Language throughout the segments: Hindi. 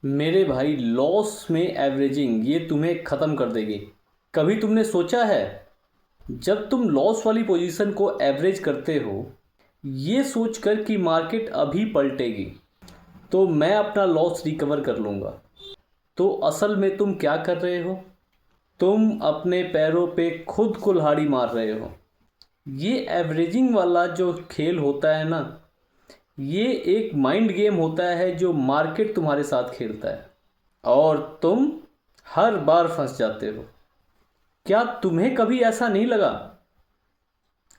मेरे भाई, लॉस में एवरेजिंग ये तुम्हें ख़त्म कर देगी। कभी तुमने सोचा है, जब तुम लॉस वाली पोजीशन को एवरेज करते हो ये सोचकर कि मार्केट अभी पलटेगी तो मैं अपना लॉस रिकवर कर लूँगा, तो असल में तुम क्या कर रहे हो? तुम अपने पैरों पे खुद कुल्हाड़ी मार रहे हो। ये एवरेजिंग वाला जो खेल होता है ना, ये एक माइंड गेम होता है जो मार्केट तुम्हारे साथ खेलता है और तुम हर बार फंस जाते हो। क्या तुम्हें कभी ऐसा नहीं लगा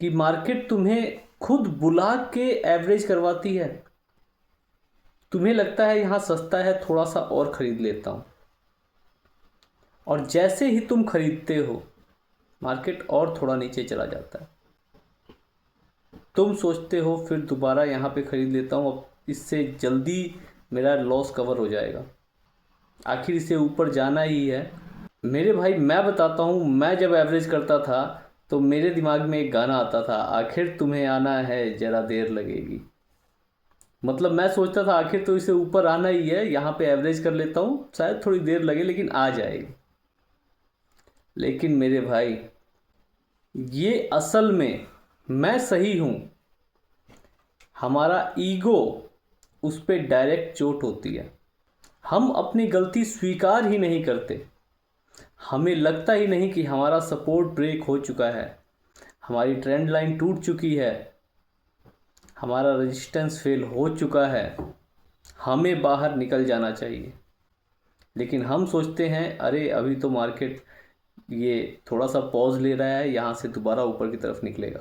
कि मार्केट तुम्हें खुद बुला के एवरेज करवाती है? तुम्हें लगता है यहाँ सस्ता है, थोड़ा सा और ख़रीद लेता हूँ, और जैसे ही तुम खरीदते हो मार्केट और थोड़ा नीचे चला जाता है। तुम सोचते हो फिर दोबारा यहाँ पे ख़रीद लेता हूँ, अब इससे जल्दी मेरा लॉस कवर हो जाएगा, आखिर इसे ऊपर जाना ही है। मेरे भाई, मैं बताता हूँ, मैं जब एवरेज करता था तो मेरे दिमाग में एक गाना आता था, आखिर तुम्हें आना है ज़रा देर लगेगी। मतलब मैं सोचता था आखिर तो इसे ऊपर आना ही है, यहाँ पे एवरेज कर लेता हूँ, शायद थोड़ी देर लगे लेकिन आ जाएगी। लेकिन मेरे भाई, ये असल में मैं सही हूँ, हमारा ईगो उस पर डायरेक्ट चोट होती है। हम अपनी गलती स्वीकार ही नहीं करते। हमें लगता ही नहीं कि हमारा सपोर्ट ब्रेक हो चुका है, हमारी ट्रेंड लाइन टूट चुकी है, हमारा रेजिस्टेंस फेल हो चुका है, हमें बाहर निकल जाना चाहिए। लेकिन हम सोचते हैं अरे अभी तो मार्केट ये थोड़ा सा पॉज ले रहा है, यहाँ से दोबारा ऊपर की तरफ निकलेगा।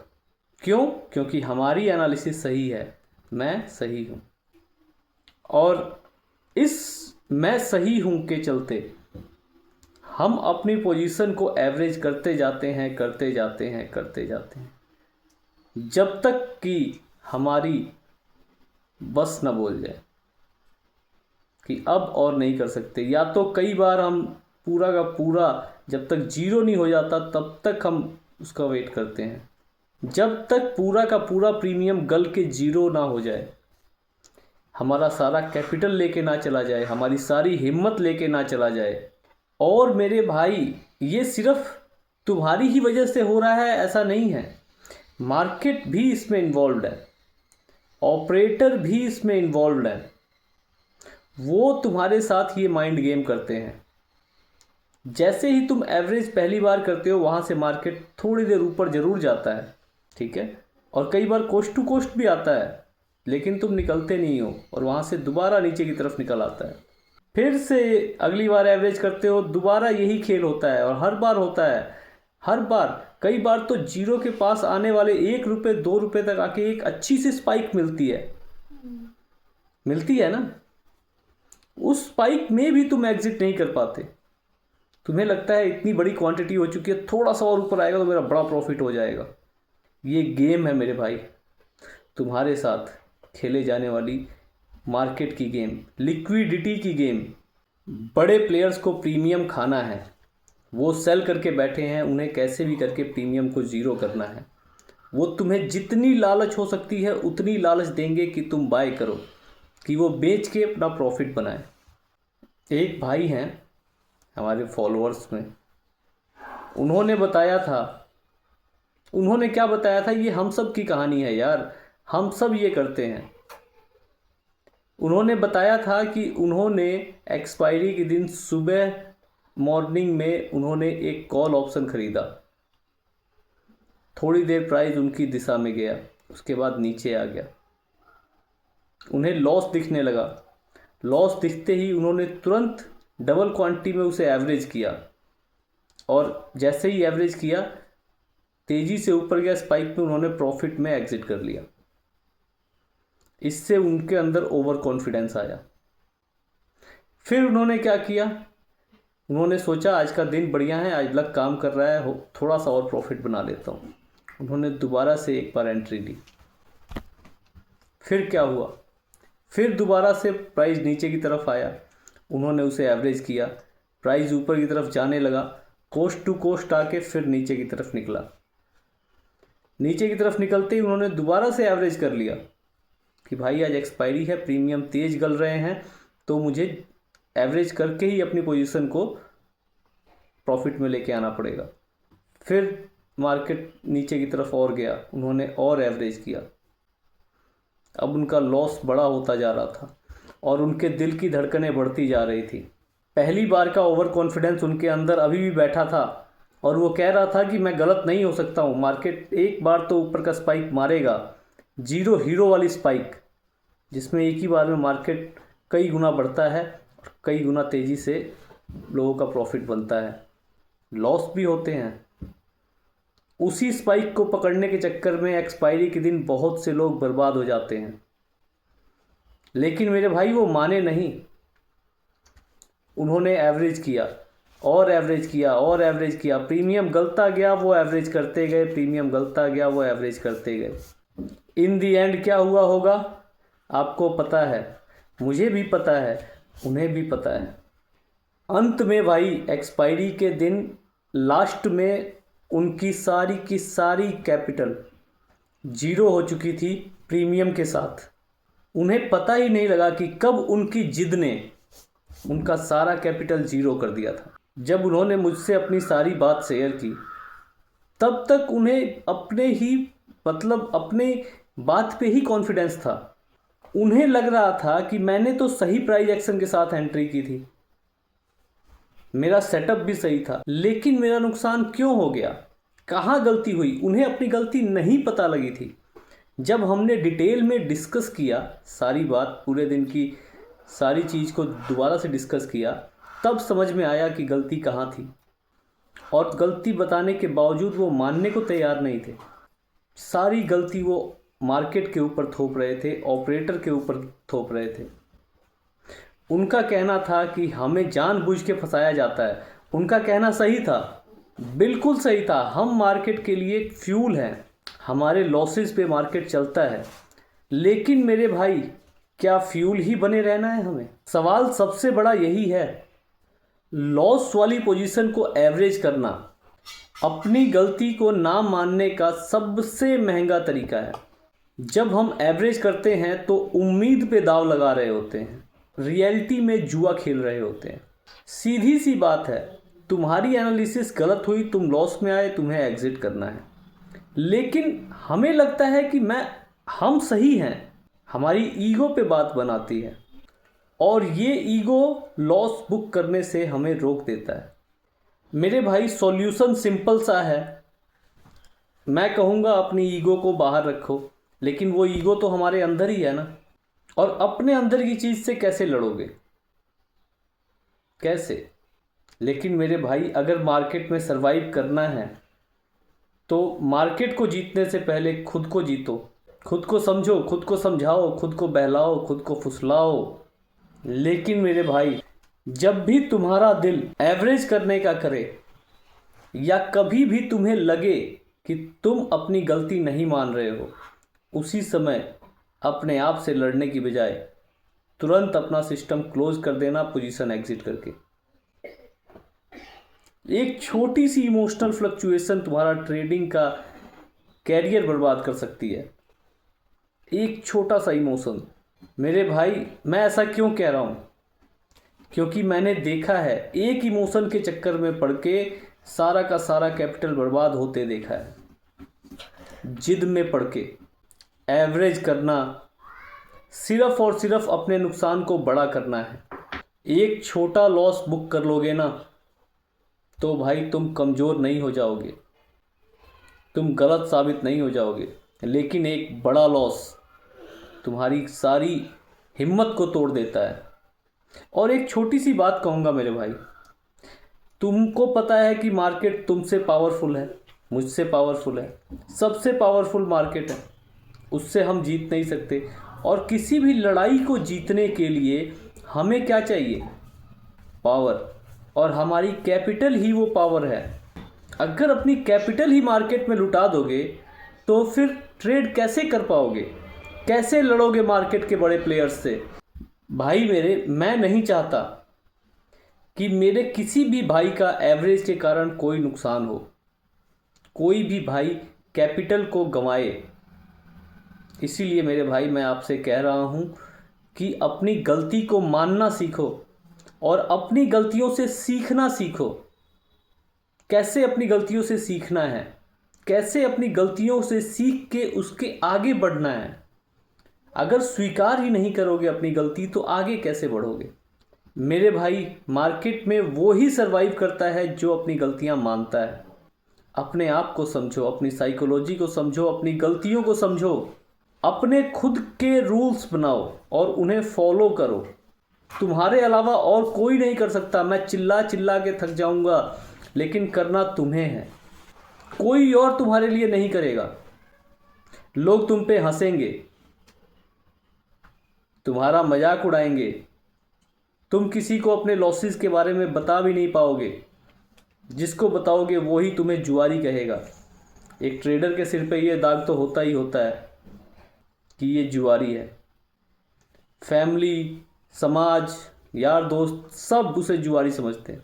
क्यों? क्योंकि हमारी एनालिसिस सही है, मैं सही हूँ। और इस मैं सही हूँ के चलते हम अपनी पोजीशन को एवरेज करते जाते हैं, करते जाते हैं, करते जाते हैं, जब तक कि हमारी बस न बोल जाए कि अब और नहीं कर सकते। या तो कई बार हम पूरा का पूरा जब तक जीरो नहीं हो जाता तब तक हम उसका वेट करते हैं, जब तक पूरा का पूरा प्रीमियम गल के जीरो ना हो जाए, हमारा सारा कैपिटल लेके ना चला जाए, हमारी सारी हिम्मत लेके ना चला जाए। और मेरे भाई, ये सिर्फ तुम्हारी ही वजह से हो रहा है ऐसा नहीं है, मार्केट भी इसमें इन्वॉल्व है, ऑपरेटर भी इसमें इन्वॉल्व है। वो तुम्हारे साथ ये माइंड गेम करते हैं। जैसे ही तुम एवरेज पहली बार करते हो वहाँ से मार्केट थोड़ी देर ऊपर ज़रूर जाता है, ठीक है, और कई बार कोस्ट टू कोस्ट भी आता है, लेकिन तुम निकलते नहीं हो और वहाँ से दोबारा नीचे की तरफ निकल आता है। फिर से अगली बार एवरेज करते हो, दोबारा यही खेल होता है और हर बार होता है। हर बार, कई बार तो जीरो के पास आने वाले 1 रुपये 2 रुपये तक आके एक अच्छी सी स्पाइक मिलती है ना, उस स्पाइक में भी तुम एग्जिट नहीं कर पाते। तुम्हें लगता है इतनी बड़ी क्वांटिटी हो चुकी है, थोड़ा सा और ऊपर आएगा तो मेरा बड़ा प्रॉफिट हो जाएगा। ये गेम है मेरे भाई, तुम्हारे साथ खेले जाने वाली मार्केट की गेम, लिक्विडिटी की गेम। बड़े प्लेयर्स को प्रीमियम खाना है, वो सेल करके बैठे हैं, उन्हें कैसे भी करके प्रीमियम को ज़ीरो करना है। वो तुम्हें जितनी लालच हो सकती है उतनी लालच देंगे कि तुम बाय करो, कि वो बेच के अपना प्रॉफिट बनाए। एक भाई हैं हमारे फॉलोअर्स में, उन्होंने बताया था, उन्होंने क्या बताया था, ये हम सब की कहानी है यार, हम सब ये करते हैं। उन्होंने बताया था कि उन्होंने एक्सपायरी के दिन सुबह मॉर्निंग में उन्होंने एक कॉल ऑप्शन ख़रीदा, थोड़ी देर प्राइस उनकी दिशा में गया, उसके बाद नीचे आ गया, उन्हें लॉस दिखने लगा। लॉस दिखते ही उन्होंने तुरंत डबल क्वांटिटी में उसे एवरेज किया, और जैसे ही एवरेज किया तेज़ी से ऊपर गया स्पाइक में, उन्होंने प्रॉफिट में एग्जिट कर लिया। इससे उनके अंदर ओवर कॉन्फिडेंस आया। फिर उन्होंने क्या किया, उन्होंने सोचा आज का दिन बढ़िया है, आज लक काम कर रहा है, थोड़ा सा और प्रॉफिट बना लेता हूँ। उन्होंने दोबारा से एक बार एंट्री ली। फिर क्या हुआ, फिर दोबारा से प्राइस नीचे की तरफ आया, उन्होंने उसे एवरेज किया, प्राइस ऊपर की तरफ जाने लगा, कोस्ट टू कोस्ट आके फिर नीचे की तरफ निकला। नीचे की तरफ निकलते ही उन्होंने दोबारा से एवरेज कर लिया कि भाई आज एक्सपायरी है, प्रीमियम तेज़ गल रहे हैं, तो मुझे एवरेज करके ही अपनी पोजीशन को प्रॉफिट में लेके आना पड़ेगा। फिर मार्केट नीचे की तरफ और गया, उन्होंने और एवरेज किया। अब उनका लॉस बड़ा होता जा रहा था और उनके दिल की धड़कनें बढ़ती जा रही थी। पहली बार का ओवर कॉन्फिडेंस उनके अंदर अभी भी बैठा था और वो कह रहा था कि मैं गलत नहीं हो सकता हूँ, मार्केट एक बार तो ऊपर का स्पाइक मारेगा, जीरो हीरो वाली स्पाइक, जिसमें एक ही बार में मार्केट कई गुना बढ़ता है और कई गुना तेज़ी से लोगों का प्रॉफिट बनता है, लॉस भी होते हैं। उसी स्पाइक को पकड़ने के चक्कर में एक्सपायरी के दिन बहुत से लोग बर्बाद हो जाते हैं। लेकिन मेरे भाई वो माने नहीं, उन्होंने एवरेज किया और एवरेज किया और एवरेज किया। प्रीमियम गलता गया, वो एवरेज करते गए, प्रीमियम गलता गया, वो एवरेज करते गए। इन दी एंड क्या हुआ होगा आपको पता है, मुझे भी पता है, उन्हें भी पता है। अंत में भाई एक्सपायरी के दिन लास्ट में उनकी सारी की सारी कैपिटल जीरो हो चुकी थी प्रीमियम के साथ। उन्हें पता ही नहीं लगा कि कब उनकी जिद ने उनका सारा कैपिटल जीरो कर दिया था। जब उन्होंने मुझसे अपनी सारी बात शेयर की, तब तक उन्हें अपने बात पे ही कॉन्फिडेंस था। उन्हें लग रहा था कि मैंने तो सही प्राइस एक्शन के साथ एंट्री की थी, मेरा सेटअप भी सही था, लेकिन मेरा नुकसान क्यों हो गया, कहाँ गलती हुई, उन्हें अपनी गलती नहीं पता लगी थी। जब हमने डिटेल में डिस्कस किया सारी बात, पूरे दिन की सारी चीज़ को दोबारा से डिस्कस किया, तब समझ में आया कि गलती कहाँ थी। और गलती बताने के बावजूद वो मानने को तैयार नहीं थे। सारी गलती वो मार्केट के ऊपर थोप रहे थे, ऑपरेटर के ऊपर थोप रहे थे। उनका कहना था कि हमें जानबूझ के फंसाया जाता है। उनका कहना सही था, बिल्कुल सही था। हम मार्केट के लिए फ्यूल हैं, हमारे लॉसेस पे मार्केट चलता है। लेकिन मेरे भाई, क्या फ्यूल ही बने रहना है हमें? सवाल सबसे बड़ा यही है। लॉस वाली पोजीशन को एवरेज करना अपनी गलती को ना मानने का सबसे महंगा तरीका है। जब हम एवरेज करते हैं तो उम्मीद पे दाव लगा रहे होते हैं, रियलिटी में जुआ खेल रहे होते हैं। सीधी सी बात है, तुम्हारी एनालिसिस गलत हुई, तुम लॉस में आए, तुम्हें एग्जिट करना है। लेकिन हमें लगता है कि हम सही हैं, हमारी ईगो पे बात बनाती है और ये ईगो लॉस बुक करने से हमें रोक देता है। मेरे भाई, सॉल्यूशन सिंपल सा है। मैं कहूँगा अपनी ईगो को बाहर रखो, लेकिन वो ईगो तो हमारे अंदर ही है ना। और अपने अंदर की चीज़ से कैसे लड़ोगे, कैसे? लेकिन मेरे भाई, अगर मार्केट में सरवाइव करना है तो मार्केट को जीतने से पहले खुद को जीतो, खुद को समझो, खुद को समझाओ, खुद को बहलाओ, खुद को फुसलाओ। लेकिन मेरे भाई, जब भी तुम्हारा दिल एवरेज करने का करे या कभी भी तुम्हें लगे कि तुम अपनी गलती नहीं मान रहे हो, उसी समय अपने आप से लड़ने की बजाय तुरंत अपना सिस्टम क्लोज कर देना, पोजीशन एग्जिट करके। एक छोटी सी इमोशनल फ्लक्चुएशन तुम्हारा ट्रेडिंग का कैरियर बर्बाद कर सकती है। एक छोटा सा इमोशन। मेरे भाई, मैं ऐसा क्यों कह रहा हूँ? क्योंकि मैंने देखा है, एक इमोशन के चक्कर में पड़ के सारा का सारा कैपिटल बर्बाद होते देखा है। जिद में पड़ के एवरेज करना, सिर्फ और सिर्फ अपने नुकसान को बड़ा करना है। एक छोटा लॉस बुक कर लोगे ना, तो भाई तुम कमज़ोर नहीं हो जाओगे, तुम गलत साबित नहीं हो जाओगे। लेकिन एक बड़ा लॉस तुम्हारी सारी हिम्मत को तोड़ देता है। और एक छोटी सी बात कहूँगा मेरे भाई, तुमको पता है कि मार्केट तुमसे पावरफुल है, मुझसे पावरफुल है, सबसे पावरफुल मार्केट है, उससे हम जीत नहीं सकते। और किसी भी लड़ाई को जीतने के लिए हमें क्या चाहिए? पावर। और हमारी कैपिटल ही वो पावर है। अगर अपनी कैपिटल ही मार्केट में लुटा दोगे तो फिर ट्रेड कैसे कर पाओगे, कैसे लड़ोगे मार्केट के बड़े प्लेयर्स से? भाई मेरे, मैं नहीं चाहता कि मेरे किसी भी भाई का एवरेज के कारण कोई नुकसान हो, कोई भी भाई कैपिटल को गंवाए। इसीलिए मेरे भाई, मैं आपसे कह रहा हूँ कि अपनी गलती को मानना सीखो, और अपनी गलतियों से सीखना सीखो। कैसे अपनी गलतियों से सीखना है, कैसे अपनी गलतियों से सीख के उसके आगे बढ़ना है। अगर स्वीकार ही नहीं करोगे अपनी गलती तो आगे कैसे बढ़ोगे। मेरे भाई, मार्केट में वो ही सरवाइव करता है जो अपनी गलतियां मानता है। अपने आप को समझो, अपनी साइकोलॉजी को समझो, अपनी गलतियों को समझो, अपने खुद के रूल्स बनाओ और उन्हें फॉलो करो। तुम्हारे अलावा और कोई नहीं कर सकता। मैं चिल्ला चिल्ला के थक जाऊंगा, लेकिन करना तुम्हें है, कोई और तुम्हारे लिए नहीं करेगा। लोग तुम पे हंसेंगे, तुम्हारा मजाक उड़ाएंगे, तुम किसी को अपने लॉसेस के बारे में बता भी नहीं पाओगे। जिसको बताओगे वो ही तुम्हें जुआरी कहेगा। एक ट्रेडर के सिर पे ये दाग तो होता ही होता है कि ये जुआरी है। फैमिली, समाज, यार दोस्त सब उसे जुआरी समझते हैं।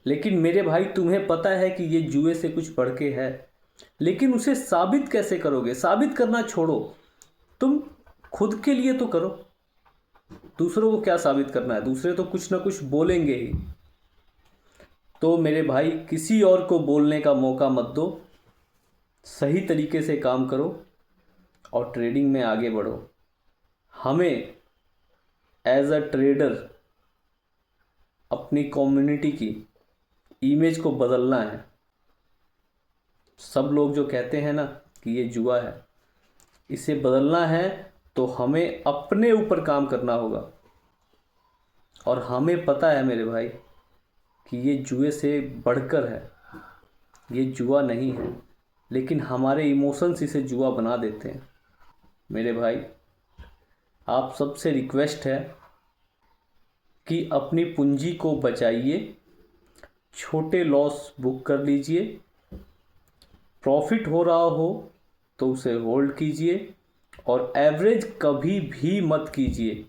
लेकिन मेरे भाई, तुम्हें पता है कि ये जुए से कुछ बढ़ के है, लेकिन उसे साबित कैसे करोगे। साबित करना छोड़ो, तुम खुद के लिए तो करो। दूसरों को क्या साबित करना है, दूसरे तो कुछ ना कुछ बोलेंगे ही। तो मेरे भाई, किसी और को बोलने का मौका मत दो, सही तरीके से काम करो और ट्रेडिंग में आगे बढ़ो। हमें एज अ ट्रेडर अपनी कम्युनिटी की इमेज को बदलना है। सब लोग जो कहते हैं ना कि ये जुआ है, इसे बदलना है तो हमें अपने ऊपर काम करना होगा। और हमें पता है मेरे भाई कि ये जुए से बढ़कर है, ये जुआ नहीं है, लेकिन हमारे इमोशंस इसे जुआ बना देते हैं। मेरे भाई, आप सबसे रिक्वेस्ट है कि अपनी पूंजी को बचाइए, छोटे लॉस बुक कर लीजिए, प्रॉफिट हो रहा हो तो उसे होल्ड कीजिए और एवरेज कभी भी मत कीजिए।